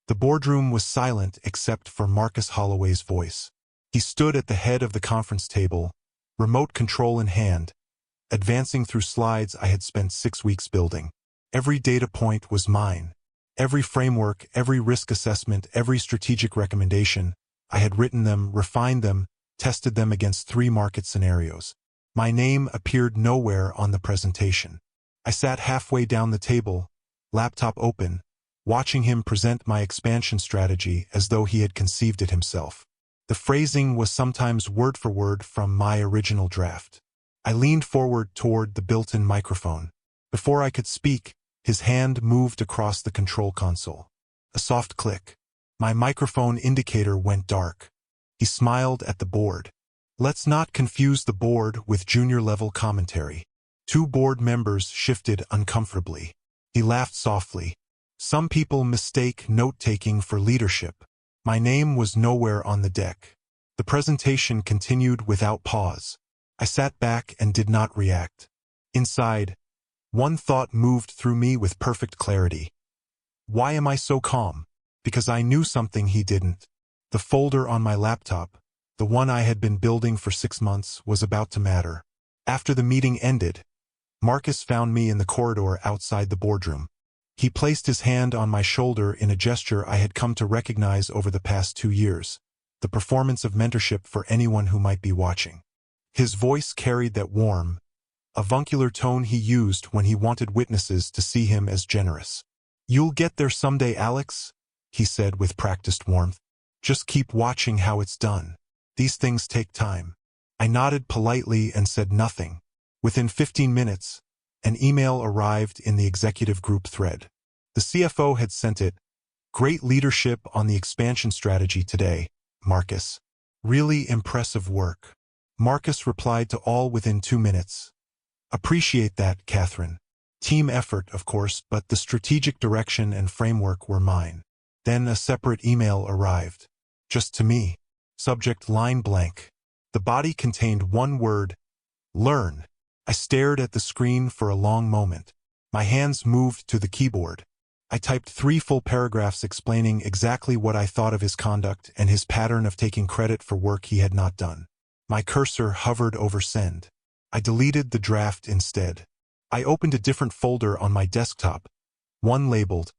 The boardroom was silent except for Marcus Holloway's voice. He stood at the head of the conference table, remote control in hand, advancing through slides I had spent 6 weeks building. Every data point was mine. Every framework, every risk assessment, every strategic recommendation. I had written them, refined them, tested them against 3 market scenarios. My name appeared nowhere on the presentation. I sat halfway down the table, laptop open, watching him present my expansion strategy as though he had conceived it himself. The phrasing was sometimes word for word from my original draft. I leaned forward toward the built-in microphone. Before I could speak, his hand moved across the control console. A soft click. My microphone indicator went dark. He smiled at the board. Let's not confuse the board with junior-level commentary. 2 board members shifted uncomfortably. He laughed softly. Some people mistake note-taking for leadership. My name was nowhere on the deck. The presentation continued without pause. I sat back and did not react. Inside, one thought moved through me with perfect clarity. Why am I so calm? Because I knew something he didn't. The folder on my laptop, the one I had been building for 6 months, was about to matter. After the meeting ended, Marcus found me in the corridor outside the boardroom. He placed his hand on my shoulder in a gesture I had come to recognize over the past 2 years, the performance of mentorship for anyone who might be watching. His voice carried that warm, avuncular tone he used when he wanted witnesses to see him as generous. "You'll get there someday, Alex," he said with practiced warmth. "Just keep watching how it's done. These things take time." I nodded politely and said nothing. Within 15 minutes, an email arrived in the executive group thread. The CFO had sent it. "Great leadership on the expansion strategy today, Marcus. Really impressive work." Marcus replied to all within 2 minutes. "Appreciate that, Catherine. Team effort, of course, but the strategic direction and framework were mine." Then a separate email arrived. Just to me. Subject line blank. The body contained one word: learn. I stared at the screen for a long moment. My hands moved to the keyboard. I typed 3 full paragraphs explaining exactly what I thought of his conduct and his pattern of taking credit for work he had not done. My cursor hovered over send. I deleted the draft instead. I opened a different folder on my desktop, one labeled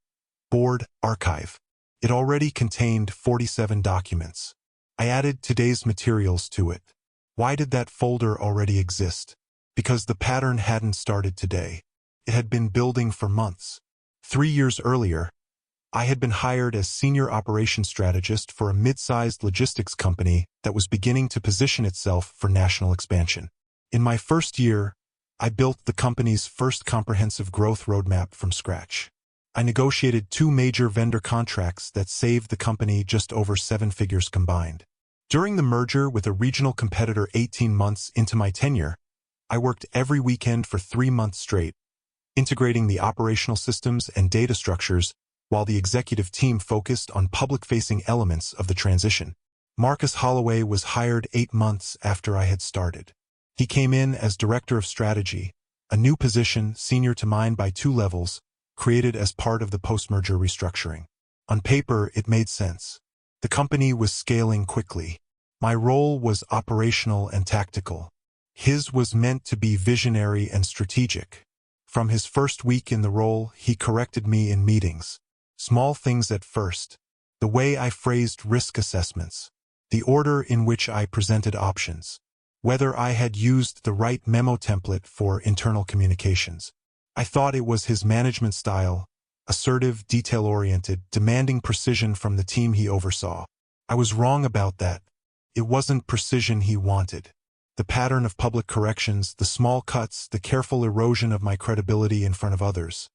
Board Archive. It already contained 47 documents. I added today's materials to it. Why did that folder already exist? Because the pattern hadn't started today. It had been building for months. 3 years earlier, I had been hired as senior operations strategist for a mid-sized logistics company that was beginning to position itself for national expansion. In my first year, I built the company's first comprehensive growth roadmap from scratch. I negotiated 2 major vendor contracts that saved the company just over 7 figures combined. During the merger with a regional competitor 18 months into my tenure, I worked every weekend for 3 months straight, integrating the operational systems and data structures while the executive team focused on public-facing elements of the transition. Marcus Holloway was hired 8 months after I had started. He came in as Director of Strategy, a new position senior to mine by 2 levels, created as part of the post-merger restructuring. On paper, it made sense. The company was scaling quickly. My role was operational and tactical. His was meant to be visionary and strategic. From his first week in the role, he corrected me in meetings. Small things at first. The way I phrased risk assessments. The order in which I presented options. Whether I had used the right memo template for internal communications. I thought it was his management style, assertive, detail-oriented, demanding precision from the team he oversaw. I was wrong about that. It wasn't precision he wanted. The pattern of public corrections, the small cuts, the careful erosion of my credibility in front of others.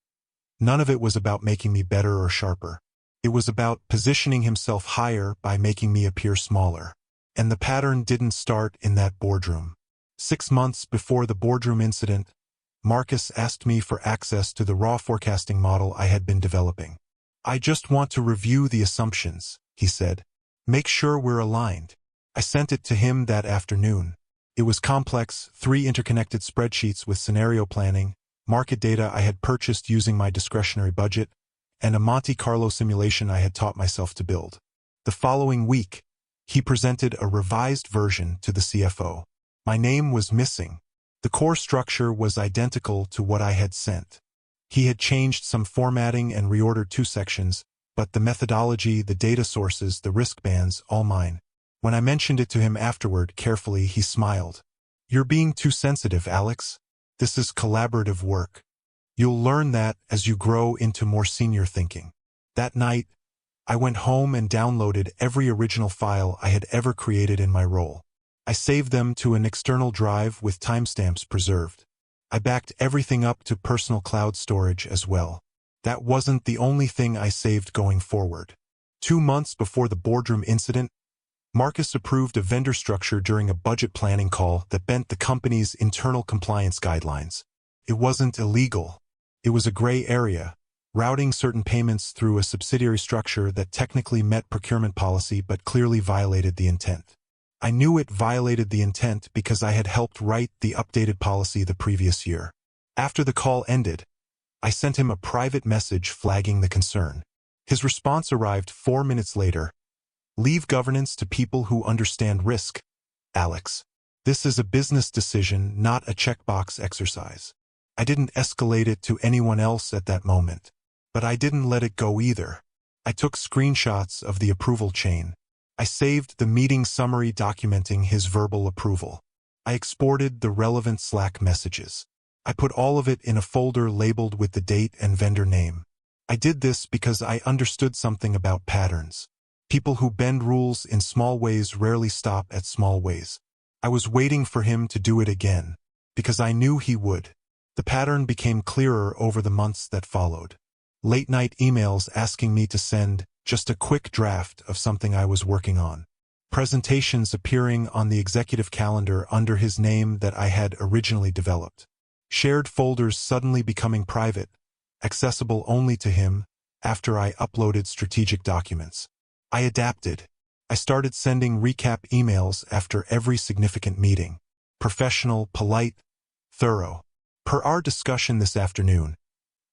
None of it was about making me better or sharper. It was about positioning himself higher by making me appear smaller. And the pattern didn't start in that boardroom. 6 months before the boardroom incident, Marcus asked me for access to the raw forecasting model I had been developing. "I just want to review the assumptions," he said. "Make sure we're aligned." I sent it to him that afternoon. It was complex, 3 interconnected spreadsheets with scenario planning, market data I had purchased using my discretionary budget, and a Monte Carlo simulation I had taught myself to build. The following week, he presented a revised version to the CFO. My name was missing. The core structure was identical to what I had sent. He had changed some formatting and reordered 2 sections, but the methodology, the data sources, the risk bands, all mine. When I mentioned it to him afterward, carefully, he smiled. "You're being too sensitive, Alex. This is collaborative work. You'll learn that as you grow into more senior thinking." That night, I went home and downloaded every original file I had ever created in my role. I saved them to an external drive with timestamps preserved. I backed everything up to personal cloud storage as well. That wasn't the only thing I saved going forward. 2 months before the boardroom incident, Marcus approved a vendor structure during a budget planning call that bent the company's internal compliance guidelines. It wasn't illegal. It was a gray area, routing certain payments through a subsidiary structure that technically met procurement policy but clearly violated the intent. I knew it violated the intent because I had helped write the updated policy the previous year. After the call ended, I sent him a private message flagging the concern. His response arrived 4 minutes later. "Leave governance to people who understand risk, Alex. This is a business decision, not a checkbox exercise." I didn't escalate it to anyone else at that moment. But I didn't let it go either. I took screenshots of the approval chain. I saved the meeting summary documenting his verbal approval. I exported the relevant Slack messages. I put all of it in a folder labeled with the date and vendor name. I did this because I understood something about patterns. People who bend rules in small ways rarely stop at small ways. I was waiting for him to do it again, because I knew he would. The pattern became clearer over the months that followed. Late-night emails asking me to send just a quick draft of something I was working on. Presentations appearing on the executive calendar under his name that I had originally developed. Shared folders suddenly becoming private, accessible only to him after I uploaded strategic documents. I adapted. I started sending recap emails after every significant meeting. Professional, polite, thorough. Per our discussion this afternoon,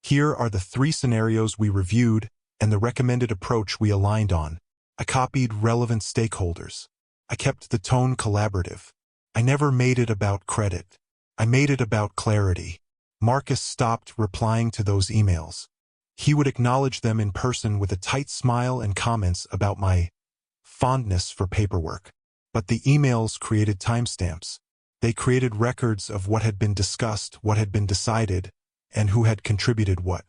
here are the 3 scenarios we reviewed and the recommended approach we aligned on. I copied relevant stakeholders. I kept the tone collaborative. I never made it about credit. I made it about clarity. Marcus stopped replying to those emails. He would acknowledge them in person with a tight smile and comments about my fondness for paperwork. But the emails created timestamps. They created records of what had been discussed, what had been decided, and who had contributed what.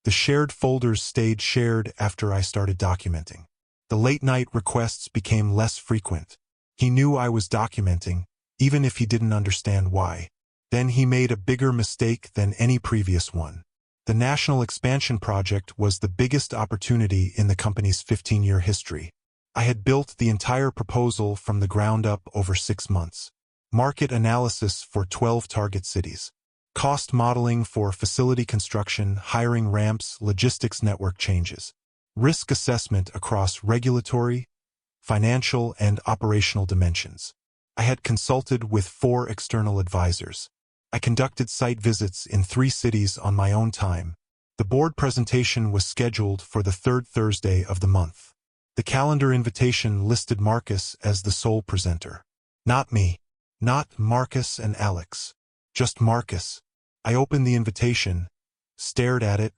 The shared folders stayed shared after I started documenting. The late-night requests became less frequent. He knew I was documenting, even if he didn't understand why. Then he made a bigger mistake than any previous one. The national expansion project was the biggest opportunity in the company's 15-year history. I had built the entire proposal from the ground up over 6 months. Market analysis for 12 target cities. Cost modeling for facility construction, hiring ramps, logistics network changes. Risk assessment across regulatory, financial, and operational dimensions. I had consulted with 4 external advisors. I conducted site visits in 3 cities on my own time. The board presentation was scheduled for the 3rd Thursday of the month. The calendar invitation listed Marcus as the sole presenter. Not me. Not Marcus and Alex. Just Marcus. I opened the invitation, stared at it,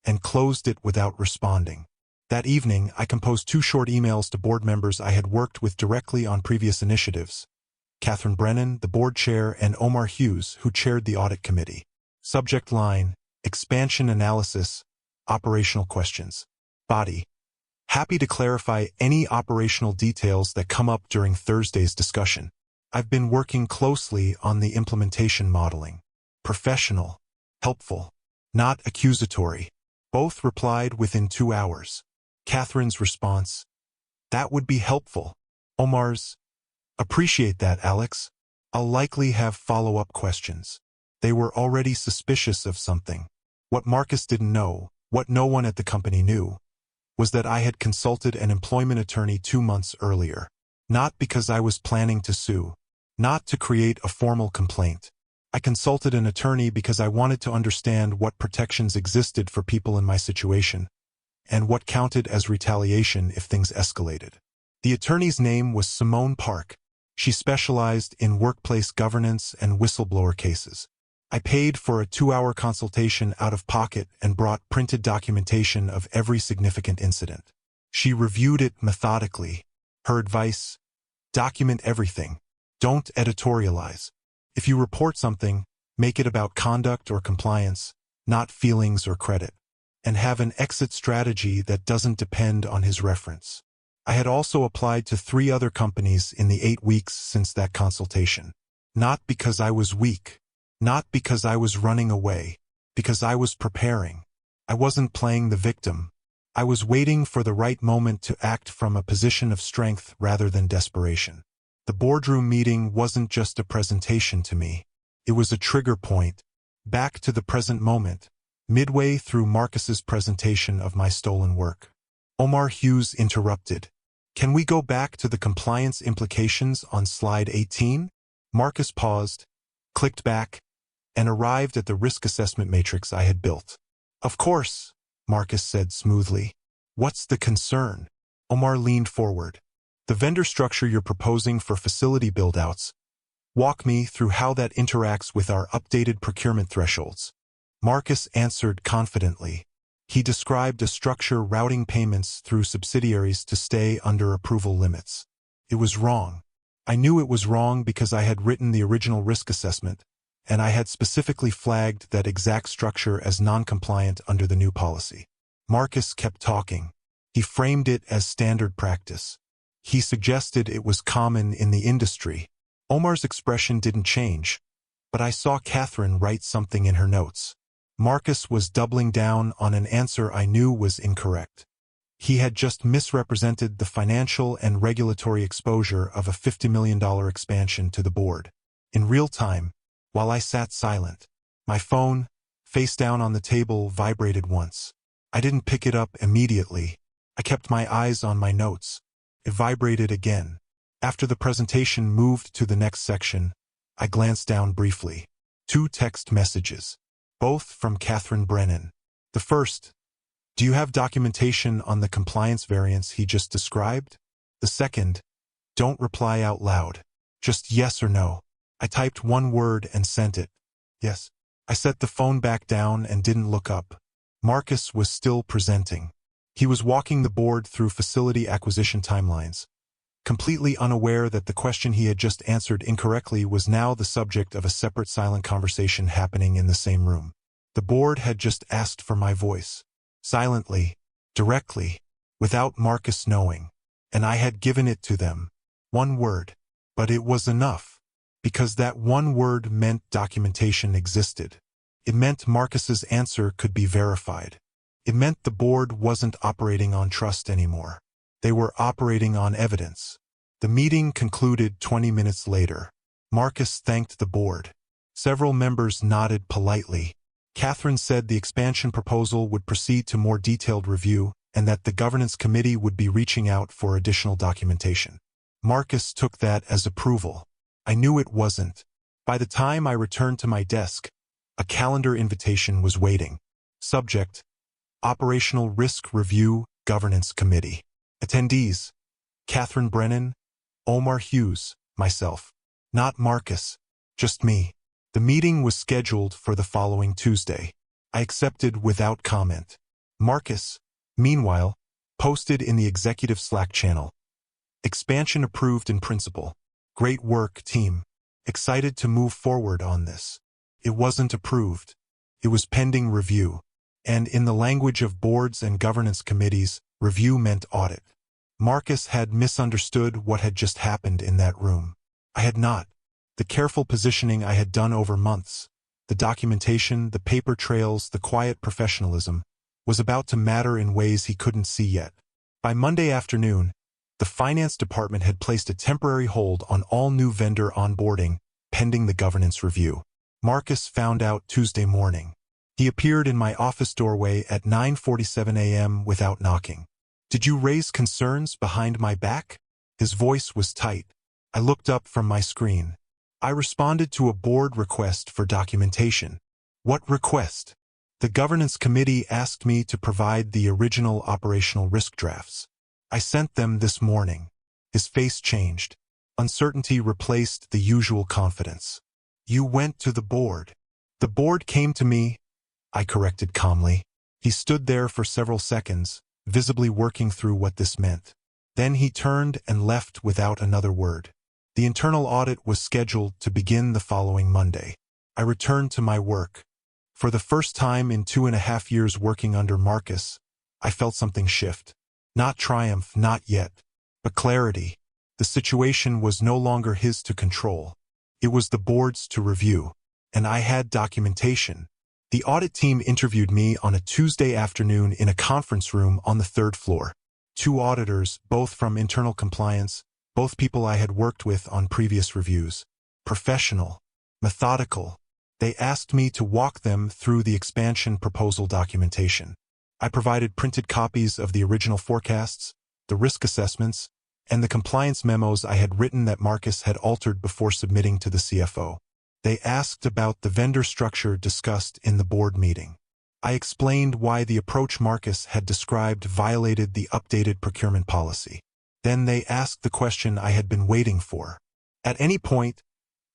and closed it without responding. That evening, I composed 2 short emails to board members I had worked with directly on previous initiatives. Catherine Brennan, the board chair, and Omar Hughes, who chaired the audit committee. Subject line, expansion analysis, operational questions. Body. Happy to clarify any operational details that come up during Thursday's discussion. I've been working closely on the implementation modeling. Professional. Helpful. Not accusatory. Both replied within 2 hours. Catherine's response. That would be helpful. Omar's. Appreciate that, Alex. I'll likely have follow-up questions. They were already suspicious of something. What Marcus didn't know, what no one at the company knew, was that I had consulted an employment attorney 2 months earlier. Not because I was planning to sue. Not to create a formal complaint. I consulted an attorney because I wanted to understand what protections existed for people in my situation, and what counted as retaliation if things escalated. The attorney's name was Simone Park. She specialized in workplace governance and whistleblower cases. I paid for a 2-hour consultation out of pocket and brought printed documentation of every significant incident. She reviewed it methodically. Her advice: document everything. Don't editorialize. If you report something, make it about conduct or compliance, not feelings or credit. And have an exit strategy that doesn't depend on his reference. I had also applied to 3 other companies in the 8 weeks since that consultation. Not because I was weak. Not because I was running away. Because I was preparing. I wasn't playing the victim. I was waiting for the right moment to act from a position of strength rather than desperation. The boardroom meeting wasn't just a presentation to me. It was a trigger point, back to the present moment, midway through Marcus's presentation of my stolen work. Omar Hughes interrupted. Can we go back to the compliance implications on slide 18? Marcus paused, clicked back, and arrived at the risk assessment matrix I had built. Of course, Marcus said smoothly. What's the concern? Omar leaned forward. The vendor structure you're proposing for facility build-outs. Walk me through how that interacts with our updated procurement thresholds. Marcus answered confidently. He described a structure routing payments through subsidiaries to stay under approval limits. It was wrong. I knew it was wrong because I had written the original risk assessment, and I had specifically flagged that exact structure as non-compliant under the new policy. Marcus kept talking. He framed it as standard practice. He suggested it was common in the industry. Omar's expression didn't change, but I saw Catherine write something in her notes. Marcus was doubling down on an answer I knew was incorrect. He had just misrepresented the financial and regulatory exposure of a $50 million expansion to the board. In real time, while I sat silent, my phone, face down on the table, vibrated once. I didn't pick it up immediately. I kept my eyes on my notes. It vibrated again. After the presentation moved to the next section, I glanced down briefly. 2 text messages, both from Catherine Brennan. The first: do you have documentation on the compliance variance he just described? The second: don't reply out loud. Just yes or no. I typed 1 word and sent it. Yes. I set the phone back down and didn't look up. Marcus was still presenting. He was walking the board through facility acquisition timelines, completely unaware that the question he had just answered incorrectly was now the subject of a separate silent conversation happening in the same room. The board had just asked for my voice. Silently, directly, without Marcus knowing, and I had given it to them. 1 word. But it was enough, because that 1 word meant documentation existed. It meant Marcus's answer could be verified. It meant the board wasn't operating on trust anymore. They were operating on evidence. The meeting concluded 20 minutes later. Marcus thanked the board. Several members nodded politely. Catherine said the expansion proposal would proceed to more detailed review and that the governance committee would be reaching out for additional documentation. Marcus took that as approval. I knew it wasn't. By the time I returned to my desk, a calendar invitation was waiting. Subject: Operational Risk Review Governance Committee. Attendees: Catherine Brennan, Omar Hughes, myself. Not Marcus, just me. The meeting was scheduled for the following Tuesday. I accepted without comment. Marcus, meanwhile, posted in the executive Slack channel. Expansion approved in principle. Great work, team. Excited to move forward on this. It wasn't approved. It was pending review. And in the language of boards and governance committees, review meant audit. Marcus had misunderstood what had just happened in that room. I had not. The careful positioning I had done over months, the documentation, the paper trails, the quiet professionalism, was about to matter in ways he couldn't see yet. By Monday afternoon, the finance department had placed a temporary hold on all new vendor onboarding, pending the governance review. Marcus found out Tuesday morning. He appeared in my office doorway at 9:47 a.m. without knocking. Did you raise concerns behind my back? His voice was tight. I looked up from my screen. I responded to a board request for documentation. What request? The governance committee asked me to provide the original operational risk drafts. I sent them this morning. His face changed. Uncertainty replaced the usual confidence. You went to the board. The board came to me, I corrected calmly. He stood there for several seconds, visibly working through what this meant. Then he turned and left without another word. The internal audit was scheduled to begin the following Monday. I returned to my work. For the first time in 2.5 years working under Marcus, I felt something shift. Not triumph, not yet, but clarity. The situation was no longer his to control. It was the board's to review, and I had documentation. The audit team interviewed me on a Tuesday afternoon in a conference room on the 3rd floor. 2 auditors, both from internal compliance, both people I had worked with on previous reviews. Professional, methodical. They asked me to walk them through the expansion proposal documentation. I provided printed copies of the original forecasts, the risk assessments, and the compliance memos I had written that Marcus had altered before submitting to the CFO. They asked about the vendor structure discussed in the board meeting. I explained why the approach Marcus had described violated the updated procurement policy. Then they asked the question I had been waiting for. At any point,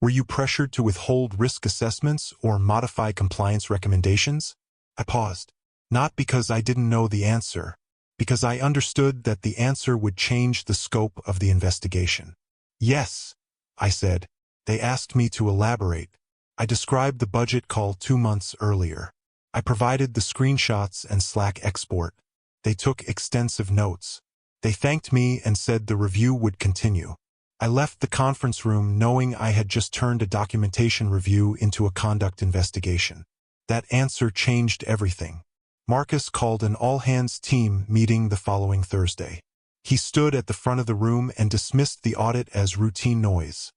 were you pressured to withhold risk assessments or modify compliance recommendations? I paused. Not because I didn't know the answer, because I understood that the answer would change the scope of the investigation. Yes, I said. They asked me to elaborate. I described the budget call 2 months earlier. I provided the screenshots and Slack export. They took extensive notes. They thanked me and said the review would continue. I left the conference room knowing I had just turned a documentation review into a conduct investigation. That answer changed everything. Marcus called an all-hands team meeting the following Thursday. He stood at the front of the room and dismissed the audit as routine noise.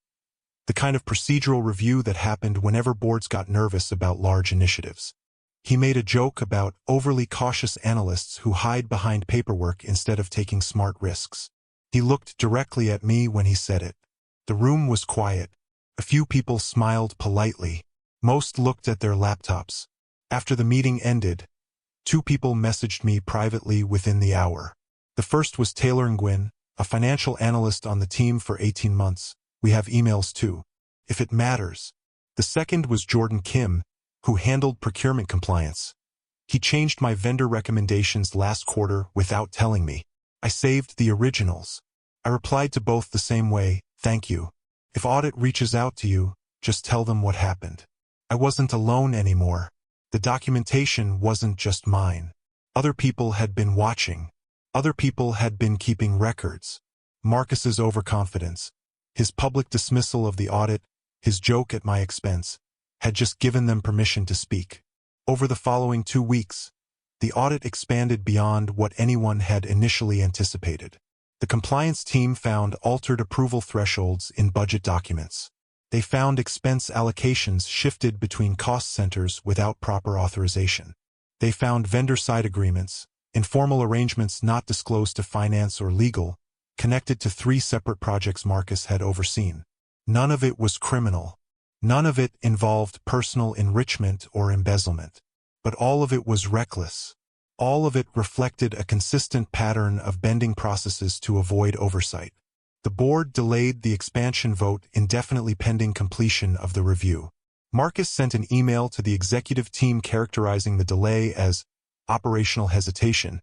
The kind of procedural review that happened whenever boards got nervous about large initiatives. He made a joke about overly cautious analysts who hide behind paperwork instead of taking smart risks. He looked directly at me when he said it. The room was quiet. A few people smiled politely. Most looked at their laptops. After the meeting ended, 2 people messaged me privately within the hour. The first was Taylor Nguyen, a financial analyst on the team for 18 months. We have emails too, if it matters. The second was Jordan Kim, who handled procurement compliance. He changed my vendor recommendations last quarter without telling me. I saved the originals. I replied to both the same way, thank you. If audit reaches out to you, just tell them what happened. I wasn't alone anymore. The documentation wasn't just mine. Other people had been watching. Other people had been keeping records. Marcus's overconfidence, his public dismissal of the audit, his joke at my expense, had just given them permission to speak. Over the following 2 weeks, the audit expanded beyond what anyone had initially anticipated. The compliance team found altered approval thresholds in budget documents. They found expense allocations shifted between cost centers without proper authorization. They found vendor-side agreements, informal arrangements not disclosed to finance or legal, connected to 3 separate projects Marcus had overseen. None of it was criminal. None of it involved personal enrichment or embezzlement. But all of it was reckless. All of it reflected a consistent pattern of bending processes to avoid oversight. The board delayed the expansion vote indefinitely pending completion of the review. Marcus sent an email to the executive team characterizing the delay as operational hesitation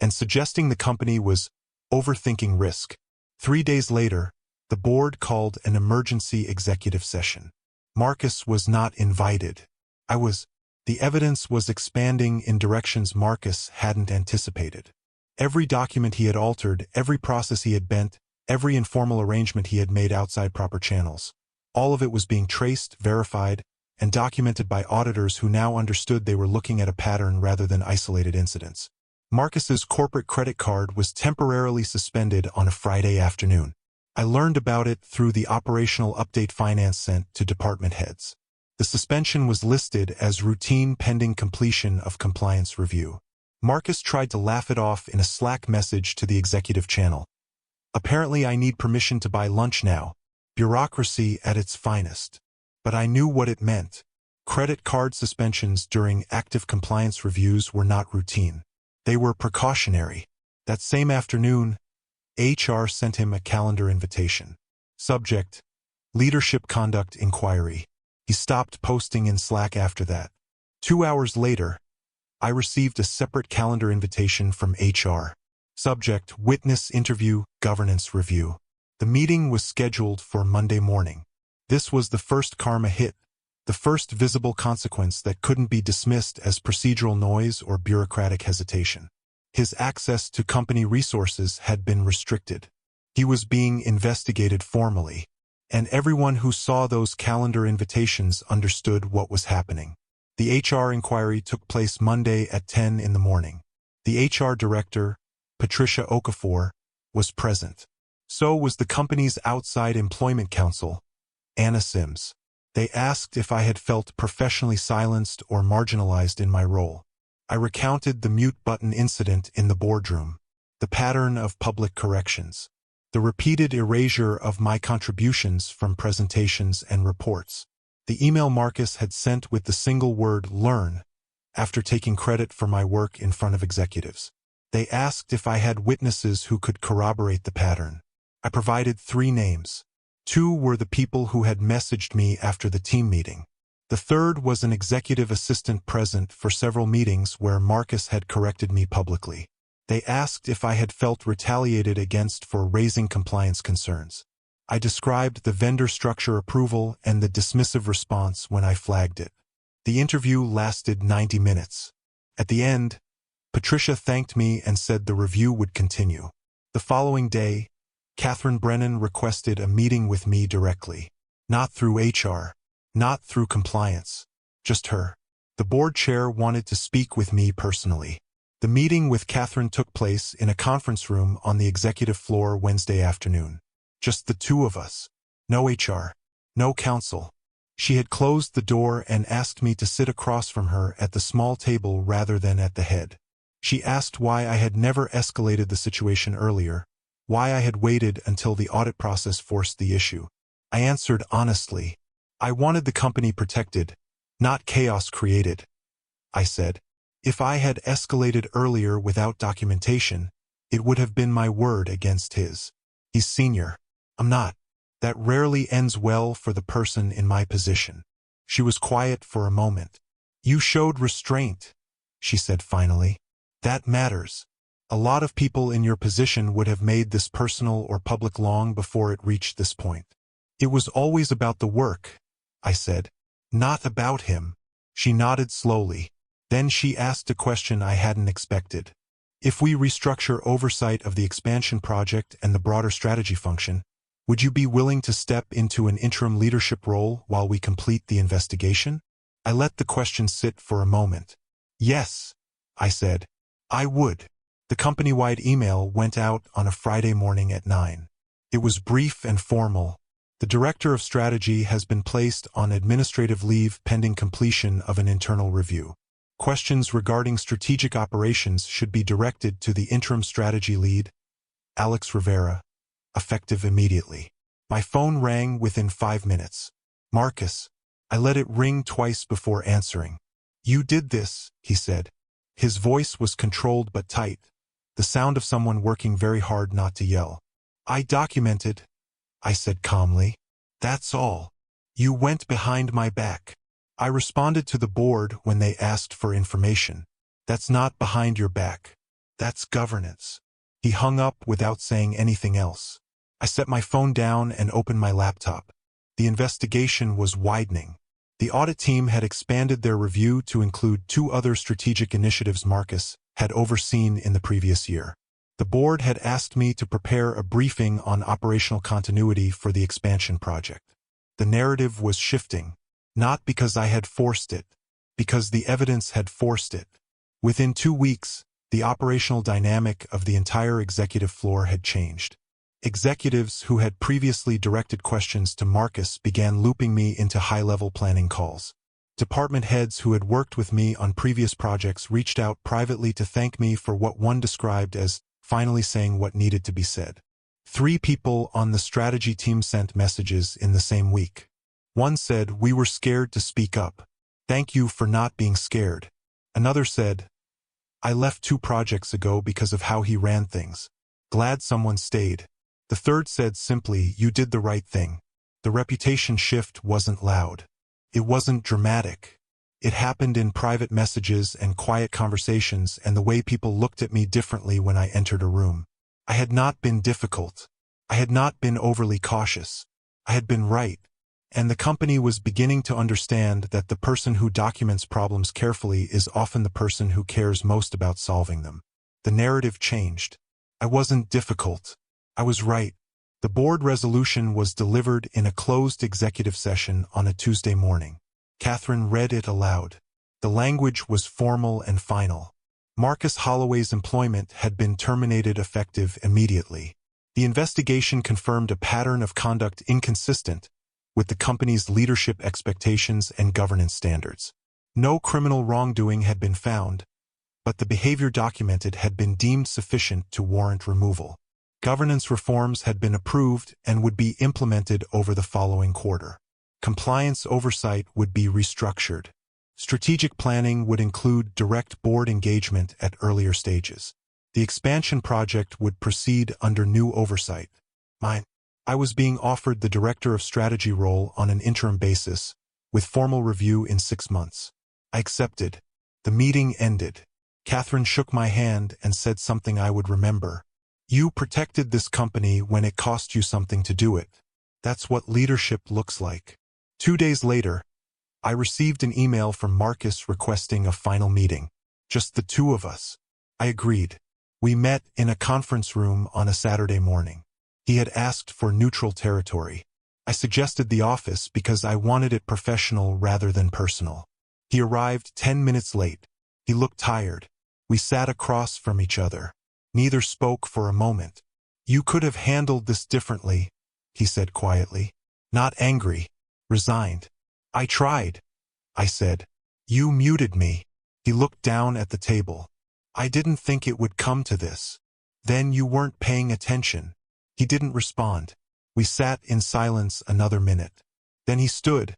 and suggesting the company was overthinking risk. 3 days later, the board called an emergency executive session. Marcus was not invited. I was. The evidence was expanding in directions Marcus hadn't anticipated. Every document he had altered, every process he had bent, every informal arrangement he had made outside proper channels. All of it was being traced, verified, and documented by auditors who now understood they were looking at a pattern rather than isolated incidents. Marcus's corporate credit card was temporarily suspended on a Friday afternoon. I learned about it through the operational update finance sent to department heads. The suspension was listed as routine pending completion of compliance review. Marcus tried to laugh it off in a Slack message to the executive channel. Apparently I need permission to buy lunch now. Bureaucracy at its finest. But I knew what it meant. Credit card suspensions during active compliance reviews were not routine. They were precautionary. That same afternoon, HR sent him a calendar invitation. Subject: Leadership Conduct Inquiry. He stopped posting in Slack after that. 2 hours later, I received a separate calendar invitation from HR. Subject: Witness Interview, Governance Review. The meeting was scheduled for Monday morning. This was the first karma hit, the first visible consequence that couldn't be dismissed as procedural noise or bureaucratic hesitation. His access to company resources had been restricted. He was being investigated formally, and everyone who saw those calendar invitations understood what was happening. The HR inquiry took place Monday at 10 in the morning. The HR director, Patricia Okafor, was present. So was the company's outside employment counsel, Anna Sims. They asked if I had felt professionally silenced or marginalized in my role. I recounted the mute button incident in the boardroom, the pattern of public corrections, the repeated erasure of my contributions from presentations and reports. The email Marcus had sent with the single word "learn" after taking credit for my work in front of executives. They asked if I had witnesses who could corroborate the pattern. I provided 3 names. 2 were the people who had messaged me after the team meeting. The third was an executive assistant present for several meetings where Marcus had corrected me publicly. They asked if I had felt retaliated against for raising compliance concerns. I described the vendor structure approval and the dismissive response when I flagged it. The interview lasted 90 minutes. At the end, Patricia thanked me and said the review would continue. The following day, Catherine Brennan requested a meeting with me directly. Not through HR, not through compliance, just her. The board chair wanted to speak with me personally. The meeting with Catherine took place in a conference room on the executive floor Wednesday afternoon. Just the 2 of us. No HR, no counsel. She had closed the door and asked me to sit across from her at the small table rather than at the head. She asked why I had never escalated the situation earlier, why I had waited until the audit process forced the issue. I answered honestly. I wanted the company protected, not chaos created. I said, if I had escalated earlier without documentation, it would have been my word against his. He's senior. I'm not. That rarely ends well for the person in my position. She was quiet for a moment. You showed restraint, she said finally. That matters. A lot of people in your position would have made this personal or public long before it reached this point. It was always about the work, I said. Not about him. She nodded slowly. Then she asked a question I hadn't expected. If we restructure oversight of the expansion project and the broader strategy function, would you be willing to step into an interim leadership role while we complete the investigation? I let the question sit for a moment. Yes, I said. I would. The company-wide email went out on a Friday morning at 9. It was brief and formal. The director of strategy has been placed on administrative leave pending completion of an internal review. Questions regarding strategic operations should be directed to the interim strategy lead, Alex Rivera, effective immediately. My phone rang within 5 minutes. Marcus. I let it ring twice before answering. You did this, he said. His voice was controlled but tight, the sound of someone working very hard not to yell. I documented, I said calmly. That's all. You went behind my back. I responded to the board when they asked for information. That's not behind your back. That's governance. He hung up without saying anything else. I set my phone down and opened my laptop. The investigation was widening. The audit team had expanded their review to include 2 other strategic initiatives Marcus had overseen in the previous year. The board had asked me to prepare a briefing on operational continuity for the expansion project. The narrative was shifting, not because I had forced it, because the evidence had forced it. Within 2 weeks, the operational dynamic of the entire executive floor had changed. Executives who had previously directed questions to Marcus began looping me into high-level planning calls. Department heads who had worked with me on previous projects reached out privately to thank me for what one described as finally saying what needed to be said. 3 people on the strategy team sent messages in the same week. One said, "We were scared to speak up. Thank you for not being scared. Another said, I left 2 projects ago because of how he ran things. Glad someone stayed. The third said simply, you did the right thing. The reputation shift wasn't loud. It wasn't dramatic. It happened in private messages and quiet conversations and the way people looked at me differently when I entered a room. I had not been difficult. I had not been overly cautious. I had been right. And the company was beginning to understand that the person who documents problems carefully is often the person who cares most about solving them. The narrative changed. I wasn't difficult. I was right. The board resolution was delivered in a closed executive session on a Tuesday morning. Catherine read it aloud. The language was formal and final. Marcus Holloway's employment had been terminated effective immediately. The investigation confirmed a pattern of conduct inconsistent with the company's leadership expectations and governance standards. No criminal wrongdoing had been found, but the behavior documented had been deemed sufficient to warrant removal. Governance reforms had been approved and would be implemented over the following quarter. Compliance oversight would be restructured. Strategic planning would include direct board engagement at earlier stages. The expansion project would proceed under new oversight. I was being offered the Director of Strategy role on an interim basis, with formal review in 6 months. I accepted. The meeting ended. Catherine shook my hand and said something I would remember. You protected this company when it cost you something to do it. That's what leadership looks like. 2 days later, I received an email from Marcus requesting a final meeting. Just the 2 of us. I agreed. We met in a conference room on a Saturday morning. He had asked for neutral territory. I suggested the office because I wanted it professional rather than personal. He arrived 10 minutes late. He looked tired. We sat across from each other. Neither spoke for a moment. You could have handled this differently, he said quietly. Not angry, resigned. I tried, I said. You muted me. He looked down at the table. I didn't think it would come to this. Then you weren't paying attention. He didn't respond. We sat in silence another minute. Then he stood,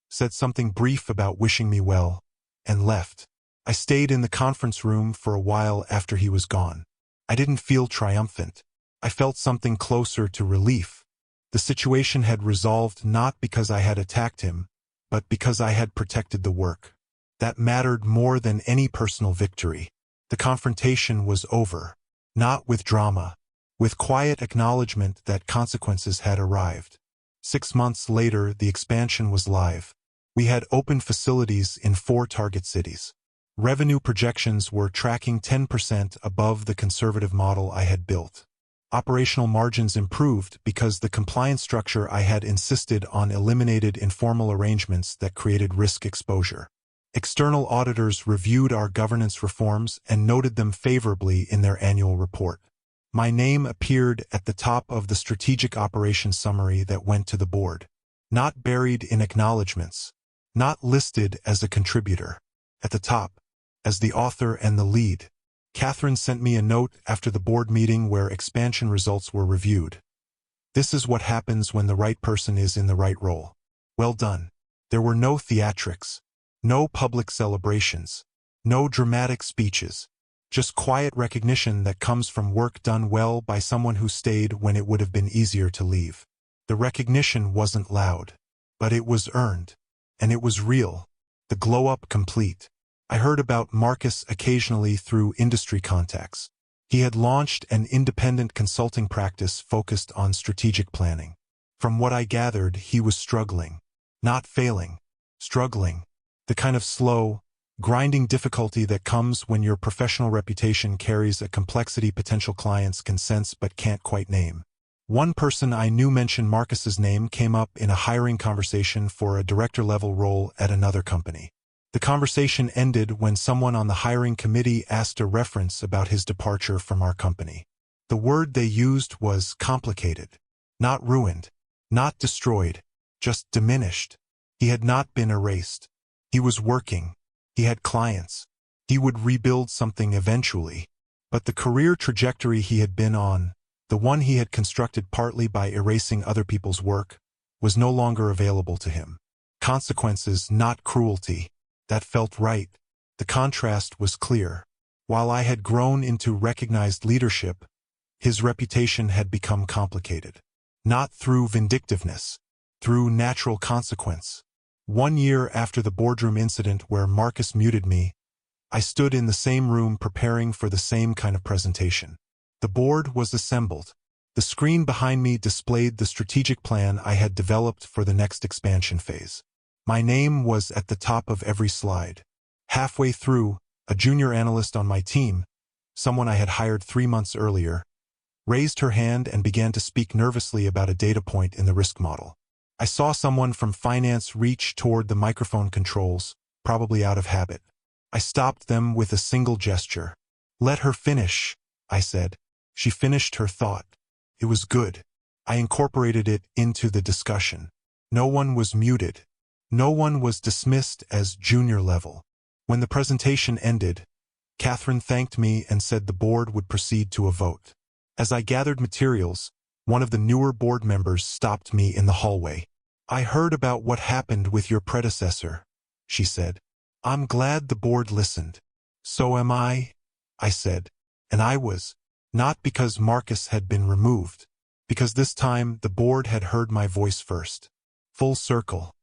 said something brief about wishing me well, and left. I stayed in the conference room for a while after he was gone. I didn't feel triumphant. I felt something closer to relief. The situation had resolved not because I had attacked him, but because I had protected the work. That mattered more than any personal victory. The confrontation was over, not with drama, with quiet acknowledgement that consequences had arrived. 6 months later, the expansion was live. We had open facilities in 4 target cities. Revenue projections were tracking 10% above the conservative model I had built. Operational margins improved because the compliance structure I had insisted on eliminated informal arrangements that created risk exposure. External auditors reviewed our governance reforms and noted them favorably in their annual report. My name appeared at the top of the strategic operations summary that went to the board. Not buried in acknowledgments. Not listed as a contributor. At the top, as the author and the lead. Catherine sent me a note after the board meeting where expansion results were reviewed. This is what happens when the right person is in the right role. Well done. There were no theatrics. No public celebrations. No dramatic speeches. Just quiet recognition that comes from work done well by someone who stayed when it would have been easier to leave. The recognition wasn't loud, but it was earned. And it was real. The glow-up complete. I heard about Marcus occasionally through industry contacts. He had launched an independent consulting practice focused on strategic planning. From what I gathered, he was struggling. Not failing. Struggling. The kind of slow, grinding difficulty that comes when your professional reputation carries a complexity potential clients can sense but can't quite name. One person I knew mentioned Marcus's name came up in a hiring conversation for a director-level role at another company. The conversation ended when someone on the hiring committee asked a reference about his departure from our company. The word they used was complicated. Not ruined. Not destroyed. Just diminished. He had not been erased. He was working. He had clients. He would rebuild something eventually. But the career trajectory he had been on, the one he had constructed partly by erasing other people's work, was no longer available to him. Consequences, not cruelty. That felt right. The contrast was clear. While I had grown into recognized leadership, his reputation had become complicated. Not through vindictiveness, through natural consequence. 1 year after the boardroom incident where Marcus muted me, I stood in the same room preparing for the same kind of presentation. The board was assembled. The screen behind me displayed the strategic plan I had developed for the next expansion phase. My name was at the top of every slide. Halfway through, a junior analyst on my team, someone I had hired 3 months earlier, raised her hand and began to speak nervously about a data point in the risk model. I saw someone from finance reach toward the microphone controls, probably out of habit. I stopped them with a single gesture. "Let her finish," I said. She finished her thought. It was good. I incorporated it into the discussion. No one was muted. No one was dismissed as junior level. When the presentation ended, Catherine thanked me and said the board would proceed to a vote. As I gathered materials, one of the newer board members stopped me in the hallway. "I heard about what happened with your predecessor," she said. "I'm glad the board listened." "So am I," I said. And I was. Not because Marcus had been removed, because this time the board had heard my voice first. Full circle.